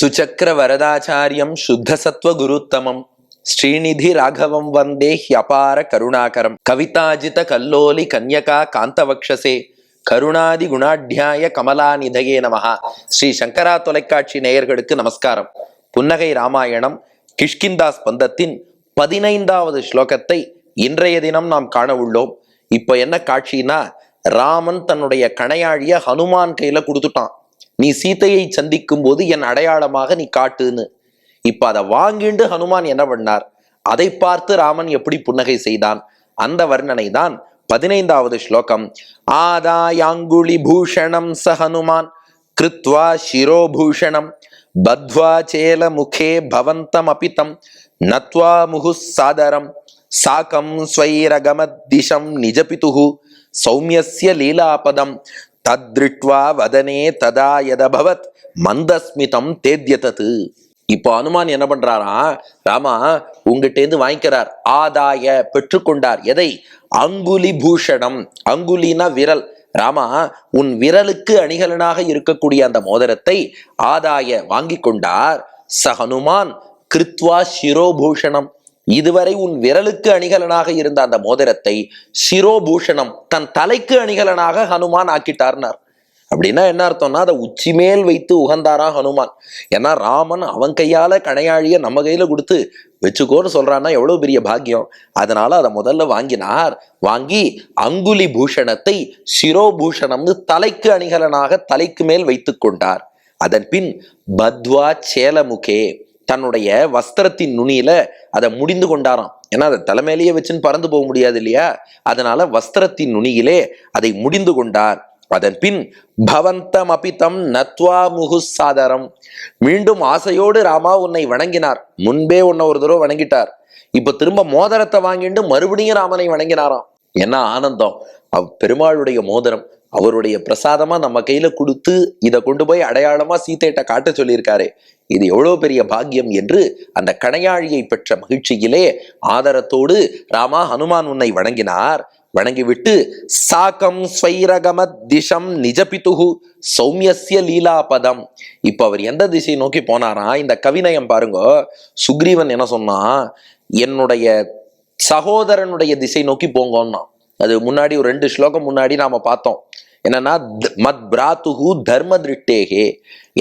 சுச்சக்கர வரதாச்சாரியம் சுத்த சத்வ குருத்தமம் ஸ்ரீநிதி ராகவம் வந்தே ஹ்யபார கருணாகரம் கவிதாஜித கல்லோலி கன்யகா காந்தவக்ஷசே கருணாதி குணாட்யாய கமலாநிதயே நமஹா. ஸ்ரீ சங்கரா தொலைக்காட்சி நேயர்களுக்கு நமஸ்காரம். புன்னகை ராமாயணம் கிஷ்கிந்தா ஸ்பந்தத்தின் 15வது ஸ்லோகத்தை இன்றைய தினம் நாம் காண உள்ளோம். இப்ப என்ன காட்சினா, ராமன் தன்னுடைய கணையாழிய ஹனுமான் கையில கொடுத்துட்டான். நீ சீதையை சந்திக்கும் போது என் அடையாளமாக நீ காட்டுன்னு. இப்ப அதை வாங்கிண்டு ஹனுமான் என்ன பண்ணார், அதை பார்த்து ராமன் எப்படி புன்னகை செய்தான், அந்த வர்ணனை தான் 15வது ஸ்லோகம். ஆதாயாங்குலி பூஷணம் ச ஹனுமான் கிருத்வா சிரோபூஷணம் பத்வா சேல முகே பவந்தம் அபிதம் நத்வா முகு சாதரம் சாகம் ஸ்வைரகமத்திஷம் நிஜபிதுஹு சௌமியஸ்ய லீலாபதம் தத்ருட்வா வதனே ததா யதபவத் மந்தஸ்மிதம் தேத்யதது. இப்போ ஹனுமான் என்ன பண்றாரா, ராமா உங்ககிட்டேந்து வாங்கிக்கிறார், ஆதாய பெற்றுக்கொண்டார். எதை? அங்குலி பூஷணம். அங்குலினா விரல். ராமா உன் விரலுக்கு அணிகலனாக இருக்கக்கூடிய அந்த மோதிரத்தை ஆதாய வாங்கி கொண்டார். ச ஹனுமான் கிருத்வா சிரோபூஷணம். இதுவரை உன் விரலுக்கு அணிகலனாக இருந்த அந்த மோதிரத்தை சிரோபூஷணம் தன் தலைக்கு அணிகலனாக ஹனுமான் ஆக்கிட்டார்னார். அப்படின்னா என்ன அர்த்தம்னா, அதை உச்சி மேல் வைத்து உகந்தாரா ஹனுமான். ஏன்னா ராமன் அவன் கையால கணையாழிய நம்ம கையில கொடுத்து வச்சுக்கோன்னு சொல்றான்னா எவ்வளவு பெரிய பாக்கியம். அதனால அதை முதல்ல வாங்கினார். வாங்கி அங்குலி பூஷணத்தை சிரோபூஷணம்னு தலைக்கு அணிகலனாக தலைக்கு மேல் வைத்து கொண்டார். அதன் பின் பத்வா சேலமுகே தன்னுடைய வஸ்திரத்தின் நுனியில அதை முடிந்து கொண்டாராம். ஏன்னா அதை தலைமையிலேயே வச்சுன்னு பறந்து போக முடியாது இல்லையா, அதனால வஸ்திரத்தின் நுனியிலே அதை முடிந்து கொண்டார். அதன் பின் பவந்தம் அபிதம் நத்வா முகு சாதரம். மீண்டும் ஆசையோடு ராமா உன்னை வணங்கினார். முன்பே உன்னை ஒரு தடவை வணங்கிட்டார், இப்ப திரும்ப மோதிரத்தை வாங்கிட்டு மறுபடியும் ராமனை வணங்கினாராம். என்ன ஆனந்தம்! பெருமாளுடைய மோதிரம் அவருடைய பிரசாதமா நம்ம கையில கொடுத்து இதை கொண்டு போய் அடையாளமா சீதையிட்ட காட்ட சொல்லியிருக்காரு. இது எவ்வளவு பெரிய பாக்கியம் என்று அந்த கணையாழியை பெற்ற மகிழ்ச்சியிலே ஆதரத்தோடு ராமா ஹனுமான் உன்னை வணங்கினார். வணங்கிவிட்டு சாகம் ஸ்வைரகமத் திஷம் நிஜபிதுஹு சௌமியஸ்ய லீலாபதம். இப்ப அவர் எந்த திசை நோக்கி போனாரா, இந்த கவிநயம் பாருங்க. சுக்ரீவன் என்ன சொன்னா, என்னுடைய சகோதரனுடைய திசை நோக்கி போங்கன்னா. அது முன்னாடி ஒரு 2 ஸ்லோகம் முன்னாடி நாம பார்த்தோம். என்னன்னா, மத் பிராத்துஹு தர்ம திருட்டேகே,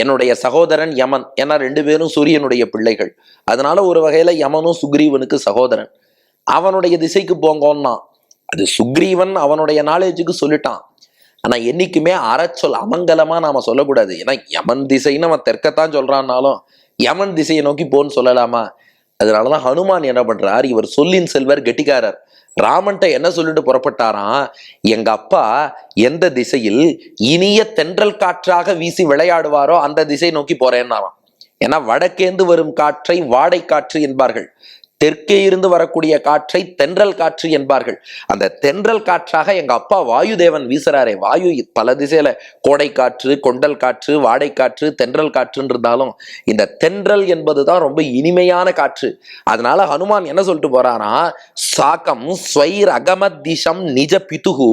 என்னுடைய சகோதரன் யமன். ஏன்னா 2 பேரும் சூரியனுடைய பிள்ளைகள். அதனால ஒரு வகையில யமனும் சுக்ரீவனுக்கு சகோதரன். அவனுடைய திசைக்கு போங்கன்னா, அது சுக்ரீவன் அவனுடைய நாலேஜுக்கு சொல்லிட்டான். ஆனா என்னைக்குமே அறச்சொல் அமங்கலமா நாம சொல்லக்கூடாது. ஏன்னா யமன் திசைன்னு அவன் தெற்கத்தான் சொல்றான்னாலும் யமன் திசையை நோக்கி போன்னு சொல்லலாமா? அதனாலதான் ஹனுமான் என்ன பண்றார், இவர் சொல்லின் செல்வர் கெட்டிக்காரர். ராமன்ட்ட என்ன சொல்லிட்டு புறப்பட்டாராம், எங்க அப்பா எந்த திசையில் இனிய தென்றல் காற்றாக வீசி விளையாடுவாரோ அந்த திசை நோக்கி போறேன்னாராம். ஏன்னா வடக்கேந்து வரும் காற்றை வாடை காற்று என்பார்கள், தெற்கே இருந்து வரக்கூடிய காற்றை தென்றல் காற்று என்பார்கள். அந்த தென்றல் காற்றாக எங்க அப்பா வாயுதேவன் வீசுறாரே, வாயு பல திசையில கோடை காற்று, கொண்டல் காற்று, வாடை காற்று, தென்றல் காற்றுன்னு இருந்தாலும் இந்த தென்றல் என்பதுதான் ரொம்ப இனிமையான காற்று. அதனால ஹனுமான் என்ன சொல்லிட்டு போறானா, சாக்கம் ஸ்வைர் அகமதிஷம் நிஜ பிதுகு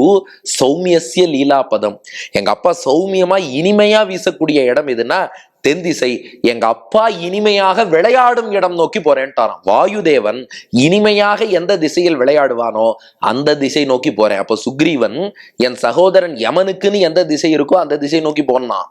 சௌமியஸ்ய லீலாபதம். எங்க அப்பா சௌமியமா இனிமையா வீசக்கூடிய இடம் எதுனா தென் திசை. எங்க அப்பா இனிமையாக விளையாடும் இடம் நோக்கி போறேன்ட்டாராம். வாயுதேவன் இனிமையாக எந்த திசையில் விளையாடுவானோ அந்த திசை நோக்கி போறேன். அப்ப சுக்ரீவன் என் சகோதரன் யமனுக்குன்னு எந்த திசை இருக்கோ அந்த திசை நோக்கி போனான்.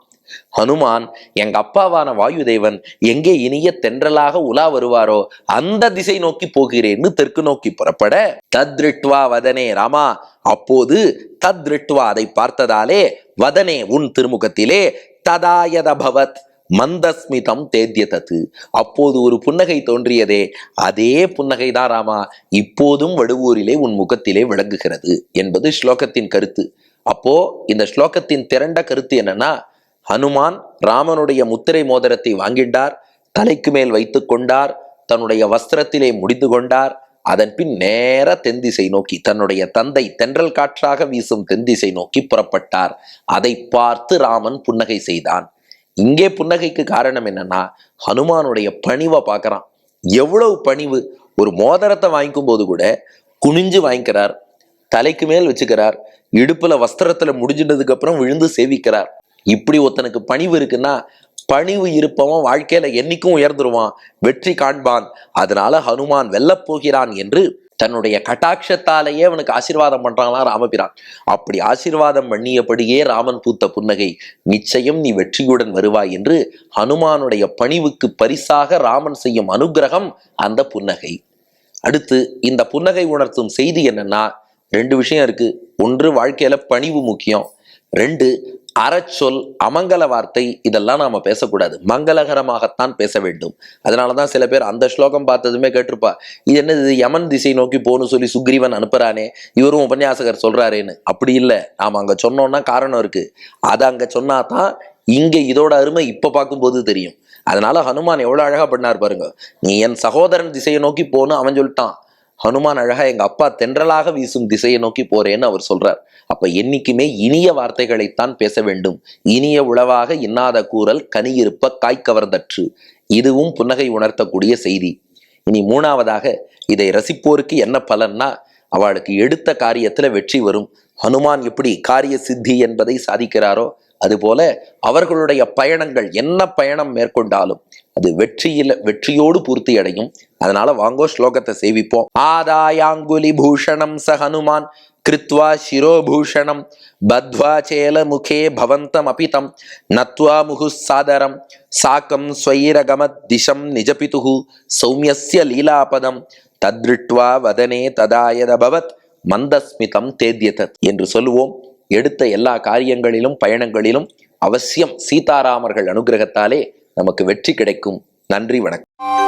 ஹனுமான் எங்க அப்பாவான வாயுதேவன் எங்கே இனிய தென்றலாக உலா வருவாரோ அந்த திசை நோக்கி போகிறேன்னு தெற்கு நோக்கி புறப்பட, தத்ருட்வா வதனே ராமா, அப்போது தத்ருட்வா அதை பார்த்ததாலே, வதனே உன் திருமுகத்திலே, ததாயதபவத் மந்தஸ்மிதம் தேத்யதது அப்போது ஒரு புன்னகை தோன்றியதே, அதே புன்னகை தான் ராமா இப்போதும் வடுவூரிலே உன் முகத்திலே விளங்குகிறது என்பது ஸ்லோகத்தின் கருத்து. அப்போ இந்த ஸ்லோகத்தின் திரண்ட கருத்து என்னன்னா, ஹனுமான் ராமனுடைய முத்திரை மோதிரத்தை வாங்கிட்டார், தலைக்கு மேல் வைத்து கொண்டார், தன்னுடைய வஸ்திரத்திலே முடிந்து கொண்டார். அதன் பின் நேர தென்திசை நோக்கி, தன்னுடைய தந்தை தென்றல் காற்றாக வீசும் தென்திசை நோக்கி புறப்பட்டார். அதை பார்த்து ராமன் புன்னகை செய்தான். இங்கே புன்னகைக்கு காரணம் என்னன்னா, ஹனுமானுடைய பணிவை பார்க்கறான். எவ்வளவு பணிவு! ஒரு மோதிரத்தை வாங்கிக்கும் போது கூட குனிஞ்சு வாங்கிக்கிறார், தலைக்கு மேல் வச்சுக்கிறார், இடுப்புல வஸ்திரத்துல முடிஞ்சிட்டதுக்கு அப்புறம் விழுந்து சேவிக்கிறார். இப்படி ஒருத்தனுக்கு பணிவு இருக்குன்னா பணிவு இருப்பவன் வாழ்க்கையில என்னைக்கும் உயர்ந்துருவான், வெற்றி காண்பான். அதனால ஹனுமான் வெல்லப் போகிறான் என்று தன்னுடைய கட்டாட்சத்தாலேயே அவனுக்கு ஆசீர்வாதம் பண்றானா ராமபிரான். அப்படி ஆசீர்வாதம் பண்ணியபடியே ராமன் பூத்த புன்னகை, நிச்சயம் நீ வெற்றியுடன் வருவாய் என்று ஹனுமானுடைய பணிவுக்கு பரிசாக ராமன் செய்யும் அனுக்கிரகம் அந்த புன்னகை. அடுத்து இந்த புன்னகை உணர்த்தும் செய்தி என்னன்னா, 2 விஷயம் இருக்கு. ஒன்று, வாழ்க்கையில பணிவு முக்கியம். 2, அறச்சொல், அமங்கல வார்த்தை இதெல்லாம் நாம பேசக்கூடாது, மங்களகரமாகத்தான் பேச வேண்டும். அதனாலதான் சில பேர் அந்த ஸ்லோகம் பார்த்ததுமே கேட்டிருப்பா, இது என்னது யமன் திசை நோக்கி போன்னு சொல்லி சுக்ரீவன் அனுப்புறானே, இவரும் உபன்யாசகர் சொல்றாரேன்னு. அப்படி இல்லை, நாம அங்க சொன்னோம்னா காரணம் இருக்கு. அதை அங்க சொன்னாதான் இங்க இதோட அருமை இப்ப பார்க்கும்போது தெரியும். அதனால ஹனுமான் எவ்வளவு அழகா பண்ணார் பாருங்க. நீ என் சகோதரன் திசையை நோக்கி போன்னு அவன் சொல்லிட்டான், ஹனுமான் அழகா எங்க அப்பா தென்றலாக வீசும் திசையை நோக்கி போறேன்னு அவர் சொல்றார். அப்ப என்னைக்குமே இனிய வார்த்தைகளைத்தான் பேச வேண்டும். இனிய உளவாக இன்னாத கூறல் கனியிருப்ப காய்கவர்ந்தற்று. இதுவும் புன்னகை உணர்த்தக்கூடிய செய்தி. இனி 3வதாக, இதை ரசிப்போருக்கு என்ன பலன்னா, அவளுக்கு எடுத்த காரியத்துல வெற்றி வரும். ஹனுமான் எப்படி காரிய சித்தி என்பதை சாதிக்கிறாரோ அதுபோல அவர்களுடைய பயணங்கள் என்ன பயணம் மேற்கொண்டாலும் அது வெற்றியோடு பூர்த்தி அடையும். அதனால வாங்கோ ஸ்லோகத்தை சேவிப்போம். ஆதாயாங்குலி பூஷணம் ச ஹனுமான் கிருத்வா சிரோபூஷணம் பத்வா சேல முகே பவந்தம் அபிதம் நத்வா முகுசாதரம் சாக்கம் ஸ்வைரகமத் திசம் நிஜபிதுகு சௌமியஸ்ய லீலாபதம் தத்ருட்வா வதனே ததாயதபவத் மந்தஸ்மிதம் தேத்யதத் என்று சொல்லுவோம். எடுத்த எல்லா காரியங்களிலும் பயணங்களிலும் அவசியம் சீதாராமர்கள் அனுகிரகத்தாலே நமக்கு வெற்றி கிடைக்கும். நன்றி, வணக்கம்.